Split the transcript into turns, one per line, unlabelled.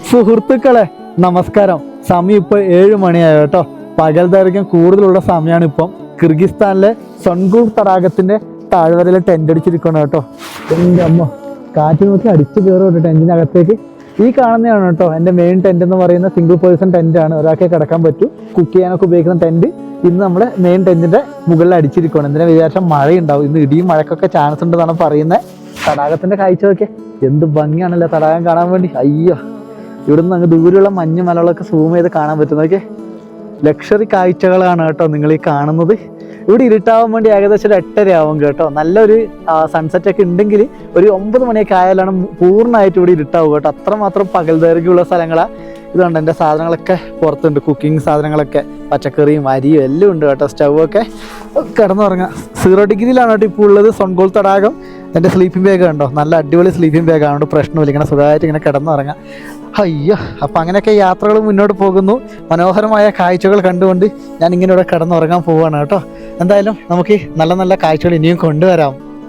സുഹൃത്തുക്കളെ നമസ്കാരം. സമയം ഇപ്പോൾ 7 മണിയായോ കേട്ടോ. പകൽ ദൈർഘ്യം കൂടുതലുള്ള സമയമാണ് ഇപ്പം. കിർഗിസ്ഥാനിലെ സൊൺഗുൾ തടാകത്തിന്റെ താഴ്വരയിൽ ടെന്റ് അടിച്ചിരിക്കണം കേട്ടോ. എൻ്റെ അമ്മ, കാറ്റ് നോക്കി അടിച്ചു കയറും ടെന്റിനകത്തേക്ക്. ഈ കാണുന്നതാണ് കേട്ടോ എൻ്റെ മെയിൻ ടെന്റ് എന്ന് പറയുന്ന സിംഗിൾ പേഴ്സൺ ടെന്റ് ആണ്. ഒരാൾക്കേ കിടക്കാൻ പറ്റൂ. കുക്ക് ചെയ്യാനൊക്കെ ഉപയോഗിക്കുന്ന ടെന്റ് ഇന്ന് നമ്മുടെ മെയിൻ ടെന്റിന്റെ മുകളിൽ അടിച്ചിരിക്കണം. എന്തിനാ വിചാരിച്ചാൽ മഴയുണ്ടാവും. ഇന്ന് ഇടിയും മഴക്കൊക്കെ ചാൻസ് ഉണ്ടെന്നാണ് പറയുന്നത്. തടാകത്തിന്റെ കാഴ്ച നോക്കെ എന്ത് ഭംഗിയാണല്ലോ തടാകം കാണാൻ വേണ്ടി. അയ്യോ, ഇവിടുന്ന് അങ്ങ് ദൂരെയുള്ള മഞ്ഞ് മലകളൊക്കെ സൂം ചെയ്ത് കാണാൻ പറ്റുന്നതൊക്കെ ലക്ഷറി കാഴ്ചകളാണ് കേട്ടോ നിങ്ങൾ ഈ കാണുന്നത്. ഇവിടെ ഇരുട്ടാവാൻ വേണ്ടി ഏകദേശം ഒരു 8:30 ആവും കേട്ടോ. നല്ലൊരു സൺസെറ്റ് ഒക്കെ ഉണ്ടെങ്കിൽ ഒരു 9 മണിയൊക്കെ ആയാലാണ് പൂർണ്ണമായിട്ട് ഇവിടെ ഇരുട്ടാവും കേട്ടോ. അത്രമാത്രം പകൽ ദൈർഘ്യമുള്ള സ്ഥലങ്ങളാണ്. ഇതുകൊണ്ട് എൻ്റെ സാധനങ്ങളൊക്കെ പുറത്തുണ്ട്. കുക്കിംഗ് സാധനങ്ങളൊക്കെ, പച്ചക്കറിയും അരിയും എല്ലാം ഉണ്ട് കേട്ടോ. സ്റ്റൗവൊക്കെ കിടന്നുറങ്ങാം. 0 ഡിഗ്രിയിലാണ് കേട്ടോ ഇപ്പോൾ ഉള്ളത് സൊൺഗുൾ തടാകം. എൻ്റെ സ്ലീപ്പിംഗ് ബാഗ് കണ്ടോ, നല്ല അടിപൊളി സ്ലീപ്പിംഗ് ബാഗ് ആണ്. പ്രശ്നമില്ല, ഇങ്ങനെ സുഖമായിട്ട് ഇങ്ങനെ കിടന്നുറങ്ങാം. അയ്യോ, അപ്പം അങ്ങനെയൊക്കെ യാത്രകൾ മുന്നോട്ട് പോകുന്നു. മനോഹരമായ കാഴ്ചകൾ കണ്ടുകൊണ്ട് ഞാൻ ഇങ്ങനെ ഇവിടെ കിടന്നുറങ്ങാൻ പോവുകയാണ് കേട്ടോ. എന്തായാലും നമുക്ക് നല്ല നല്ല കാഴ്ചകൾ ഇനിയും കൊണ്ടുവരാം.